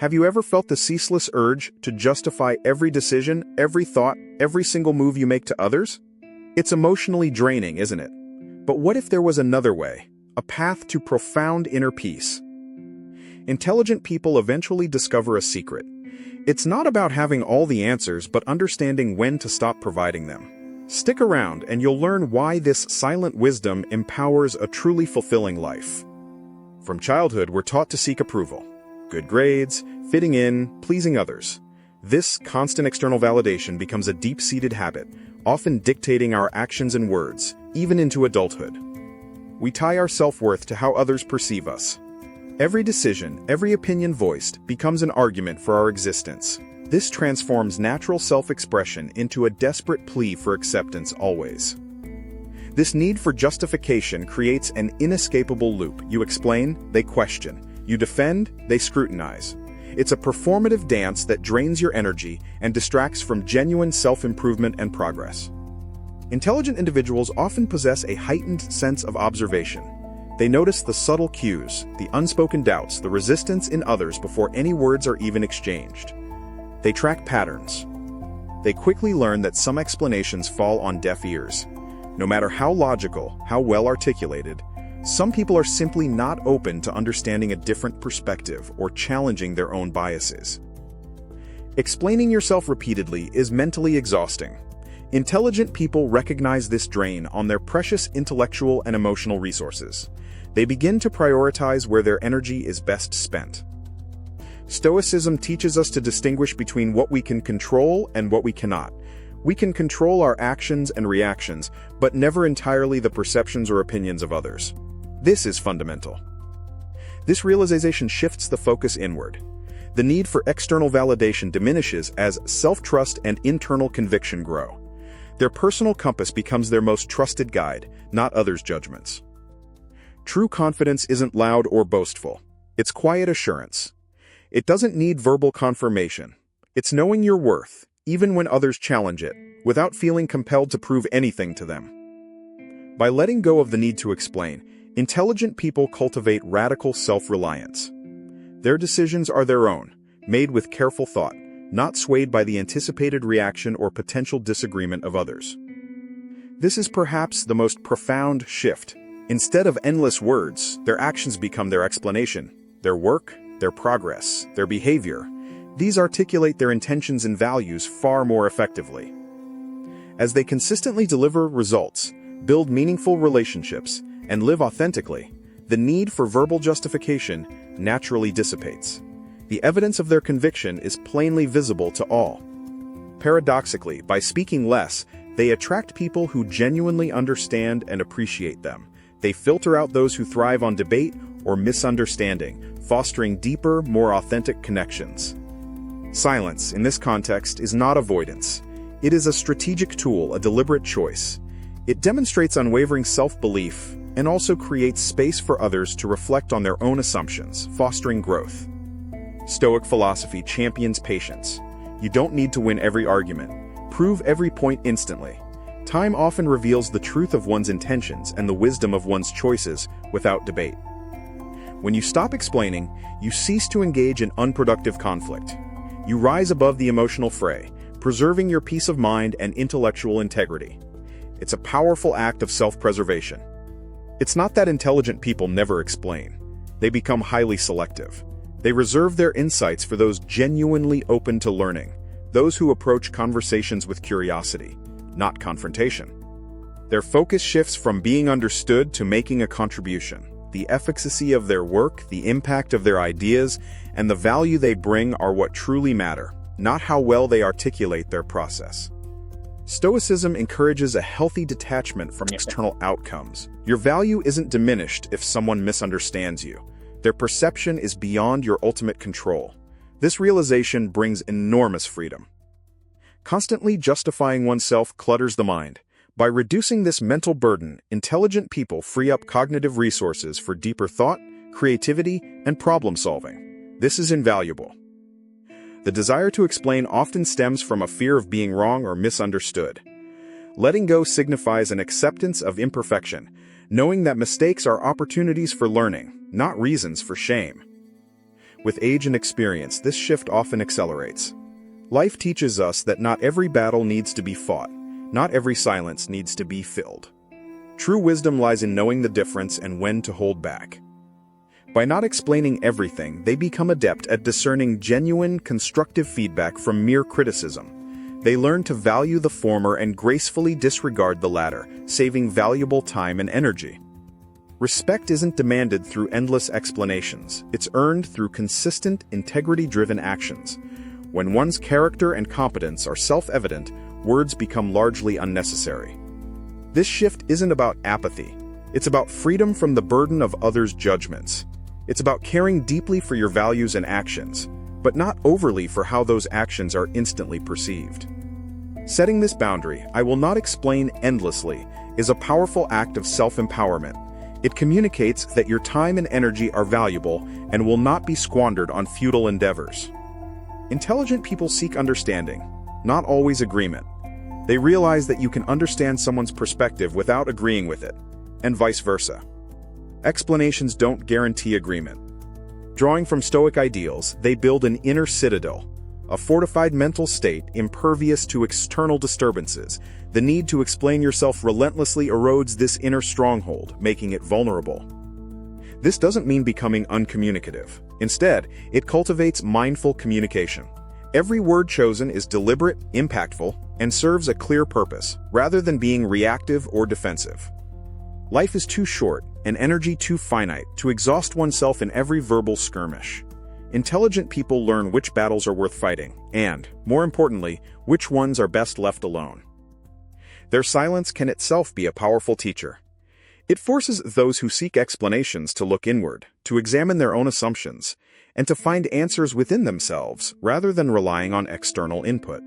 Have you ever felt the ceaseless urge to justify every decision, every thought, every single move you make to others? It's emotionally draining, isn't it? But what if there was another way, a path to profound inner peace? Intelligent people eventually discover a secret. It's not about having all the answers, but understanding when to stop providing them. Stick around and you'll learn why this silent wisdom empowers a truly fulfilling life. From childhood, we're taught to seek approval. Good grades, fitting in, pleasing others. This constant external validation becomes a deep-seated habit, often dictating our actions and words, even into adulthood. We tie our self-worth to how others perceive us. Every decision, every opinion voiced, becomes an argument for our existence. This transforms natural self-expression into a desperate plea for acceptance always. This need for justification creates an inescapable loop. You explain, they question. You defend, they scrutinize. It's a performative dance that drains your energy and distracts from genuine self-improvement and progress. Intelligent individuals often possess a heightened sense of observation. They notice the subtle cues, the unspoken doubts, the resistance in others before any words are even exchanged. They track patterns. They quickly learn that some explanations fall on deaf ears. No matter how logical, how well articulated, some people are simply not open to understanding a different perspective or challenging their own biases. Explaining yourself repeatedly is mentally exhausting. Intelligent people recognize this drain on their precious intellectual and emotional resources. They begin to prioritize where their energy is best spent. Stoicism teaches us to distinguish between what we can control and what we cannot. We can control our actions and reactions, but never entirely the perceptions or opinions of others. This is fundamental. This realization shifts the focus inward. The need for external validation diminishes as self-trust and internal conviction grow. Their personal compass becomes their most trusted guide, not others' judgments. True confidence isn't loud or boastful. It's quiet assurance. It doesn't need verbal confirmation. It's knowing your worth, even when others challenge it, without feeling compelled to prove anything to them. By letting go of the need to explain, intelligent people cultivate radical self-reliance. Their decisions are their own, made with careful thought, not swayed by the anticipated reaction or potential disagreement of others. This is perhaps the most profound shift. Instead of endless words, their actions become their explanation. Their work, their progress, their behavior. These articulate their intentions and values far more effectively. As they consistently deliver results, build meaningful relationships, and live authentically, the need for verbal justification naturally dissipates. The evidence of their conviction is plainly visible to all. Paradoxically, by speaking less, they attract people who genuinely understand and appreciate them. They filter out those who thrive on debate or misunderstanding, fostering deeper, more authentic connections. Silence, in this context, is not avoidance. It is a strategic tool, a deliberate choice. It demonstrates unwavering self-belief and also creates space for others to reflect on their own assumptions, fostering growth. Stoic philosophy champions patience. You don't need to win every argument. Prove every point instantly. Time often reveals the truth of one's intentions and the wisdom of one's choices without debate. When you stop explaining, you cease to engage in unproductive conflict. You rise above the emotional fray, preserving your peace of mind and intellectual integrity. It's a powerful act of self-preservation. It's not that intelligent people never explain. They become highly selective. They reserve their insights for those genuinely open to learning, those who approach conversations with curiosity, not confrontation. Their focus shifts from being understood to making a contribution. The efficacy of their work, the impact of their ideas, and the value they bring are what truly matter, not how well they articulate their process. Stoicism encourages a healthy detachment from external outcomes. Your value isn't diminished if someone misunderstands you. Their perception is beyond your ultimate control. This realization brings enormous freedom. Constantly justifying oneself clutters the mind. By reducing this mental burden, intelligent people free up cognitive resources for deeper thought, creativity, and problem-solving. This is invaluable. The desire to explain often stems from a fear of being wrong or misunderstood. Letting go signifies an acceptance of imperfection, knowing that mistakes are opportunities for learning, not reasons for shame. With age and experience, this shift often accelerates. Life teaches us that not every battle needs to be fought, not every silence needs to be filled. True wisdom lies in knowing the difference and when to hold back. By not explaining everything, they become adept at discerning genuine, constructive feedback from mere criticism. They learn to value the former and gracefully disregard the latter, saving valuable time and energy. Respect isn't demanded through endless explanations. It's earned through consistent, integrity-driven actions. When one's character and competence are self-evident, words become largely unnecessary. This shift isn't about apathy. It's about freedom from the burden of others' judgments. It's about caring deeply for your values and actions, but not overly for how those actions are instantly perceived. Setting this boundary, "I will not explain endlessly," is a powerful act of self-empowerment. It communicates that your time and energy are valuable and will not be squandered on futile endeavors. Intelligent people seek understanding, not always agreement. They realize that you can understand someone's perspective without agreeing with it, and vice versa. Explanations don't guarantee agreement. Drawing from Stoic ideals, they build an inner citadel, a fortified mental state impervious to external disturbances. The need to explain yourself relentlessly erodes this inner stronghold, making it vulnerable. This doesn't mean becoming uncommunicative. Instead, it cultivates mindful communication. Every word chosen is deliberate, impactful, and serves a clear purpose, rather than being reactive or defensive. Life is too short, and energy too finite, to exhaust oneself in every verbal skirmish. Intelligent people learn which battles are worth fighting, and, more importantly, which ones are best left alone. Their silence can itself be a powerful teacher. It forces those who seek explanations to look inward, to examine their own assumptions, and to find answers within themselves rather than relying on external input.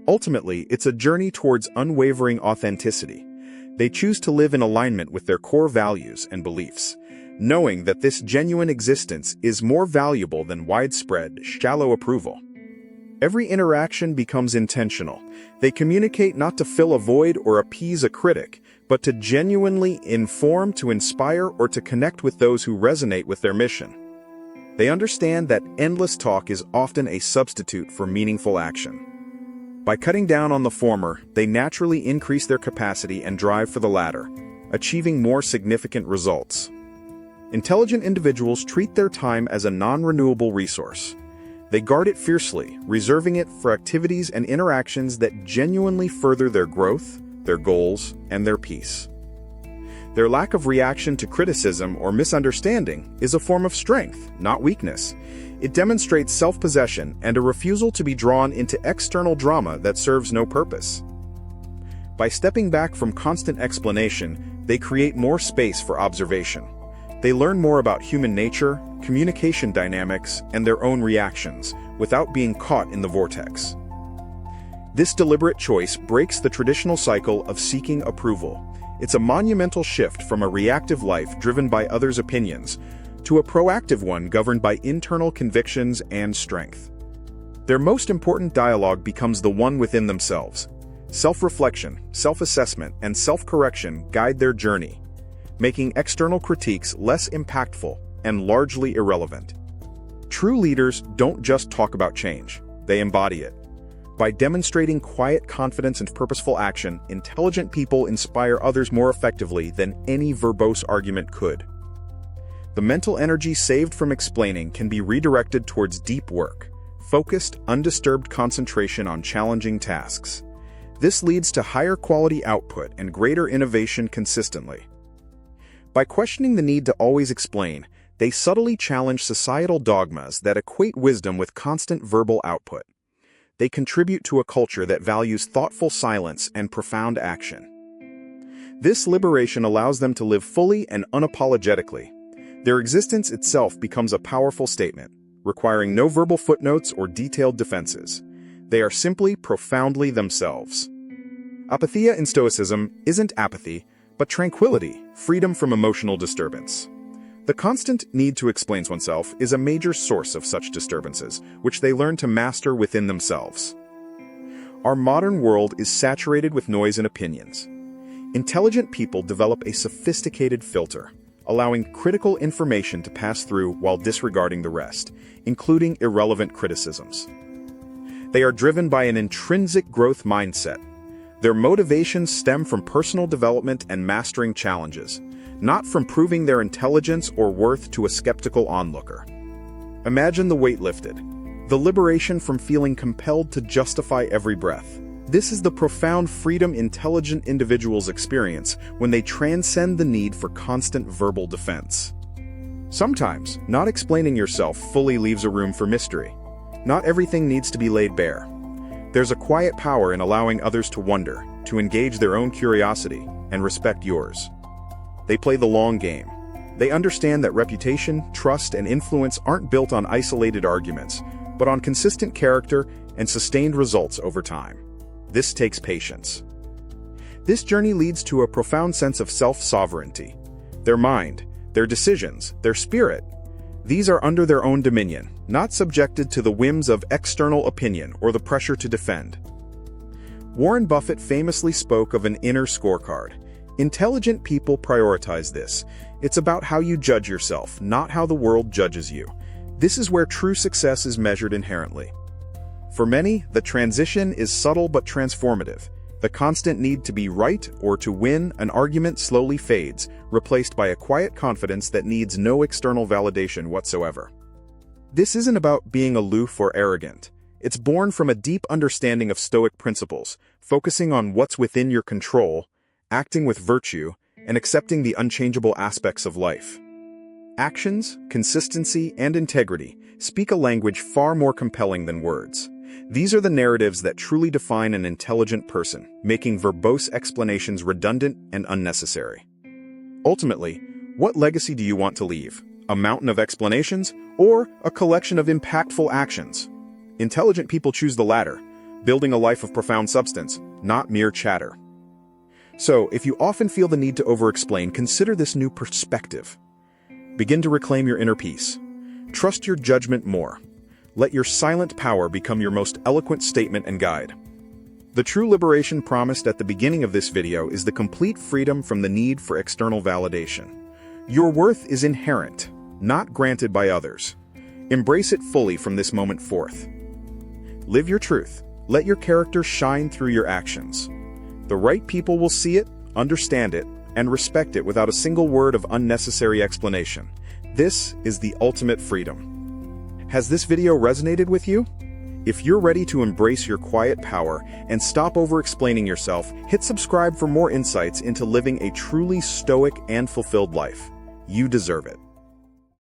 Ultimately, it's a journey towards unwavering authenticity. They choose to live in alignment with their core values and beliefs, knowing that this genuine existence is more valuable than widespread, shallow approval. Every interaction becomes intentional. They communicate not to fill a void or appease a critic, but to genuinely inform, to inspire, or to connect with those who resonate with their mission. They understand that endless talk is often a substitute for meaningful action. By cutting down on the former, they naturally increase their capacity and drive for the latter, achieving more significant results. Intelligent individuals treat their time as a non-renewable resource. They guard it fiercely, reserving it for activities and interactions that genuinely further their growth, their goals, and their peace. Their lack of reaction to criticism or misunderstanding is a form of strength, not weakness. It demonstrates self-possession and a refusal to be drawn into external drama that serves no purpose. By stepping back from constant explanation, they create more space for observation. They learn more about human nature, communication dynamics, and their own reactions, without being caught in the vortex. This deliberate choice breaks the traditional cycle of seeking approval. It's a monumental shift from a reactive life driven by others' opinions to a proactive one governed by internal convictions and strength. Their most important dialogue becomes the one within themselves. Self-reflection, self-assessment, and self-correction guide their journey, making external critiques less impactful and largely irrelevant. True leaders don't just talk about change, they embody it. By demonstrating quiet confidence and purposeful action, intelligent people inspire others more effectively than any verbose argument could. The mental energy saved from explaining can be redirected towards deep work, focused, undisturbed concentration on challenging tasks. This leads to higher quality output and greater innovation consistently. By questioning the need to always explain, they subtly challenge societal dogmas that equate wisdom with constant verbal output. They contribute to a culture that values thoughtful silence and profound action. This liberation allows them to live fully and unapologetically. Their existence itself becomes a powerful statement, requiring no verbal footnotes or detailed defenses. They are simply profoundly themselves. Apatheia in Stoicism isn't apathy, but tranquility, freedom from emotional disturbance. The constant need to explain oneself is a major source of such disturbances, which they learn to master within themselves. Our modern world is saturated with noise and opinions. Intelligent people develop a sophisticated filter, allowing critical information to pass through while disregarding the rest, including irrelevant criticisms. They are driven by an intrinsic growth mindset. Their motivations stem from personal development and mastering challenges, not from proving their intelligence or worth to a skeptical onlooker. Imagine the weight lifted, the liberation from feeling compelled to justify every breath. This is the profound freedom intelligent individuals experience when they transcend the need for constant verbal defense. Sometimes, not explaining yourself fully leaves a room for mystery. Not everything needs to be laid bare. There's a quiet power in allowing others to wonder, to engage their own curiosity, and respect yours. They play the long game. They understand that reputation, trust, and influence aren't built on isolated arguments, but on consistent character and sustained results over time. This takes patience. This journey leads to a profound sense of self-sovereignty. Their mind, their decisions, their spirit, these are under their own dominion, not subjected to the whims of external opinion or the pressure to defend. Warren Buffett famously spoke of an inner scorecard. Intelligent people prioritize this. It's about how you judge yourself, not how the world judges you. This is where true success is measured inherently. For many, the transition is subtle but transformative. The constant need to be right or to win an argument slowly fades, replaced by a quiet confidence that needs no external validation whatsoever. This isn't about being aloof or arrogant. It's born from a deep understanding of Stoic principles, focusing on what's within your control, acting with virtue, and accepting the unchangeable aspects of life. Actions, consistency, and integrity speak a language far more compelling than words. These are the narratives that truly define an intelligent person, making verbose explanations redundant and unnecessary. Ultimately, what legacy do you want to leave? A mountain of explanations or a collection of impactful actions? Intelligent people choose the latter, building a life of profound substance, not mere chatter. So, if you often feel the need to over-explain, consider this new perspective. Begin to reclaim your inner peace. Trust your judgment more. Let your silent power become your most eloquent statement and guide. The true liberation promised at the beginning of this video is the complete freedom from the need for external validation. Your worth is inherent, not granted by others. Embrace it fully from this moment forth. Live your truth. Let your character shine through your actions. The right people will see it, understand it, and respect it without a single word of unnecessary explanation. This is the ultimate freedom. Has this video resonated with you? If you're ready to embrace your quiet power and stop over-explaining yourself, hit subscribe for more insights into living a truly stoic and fulfilled life. You deserve it.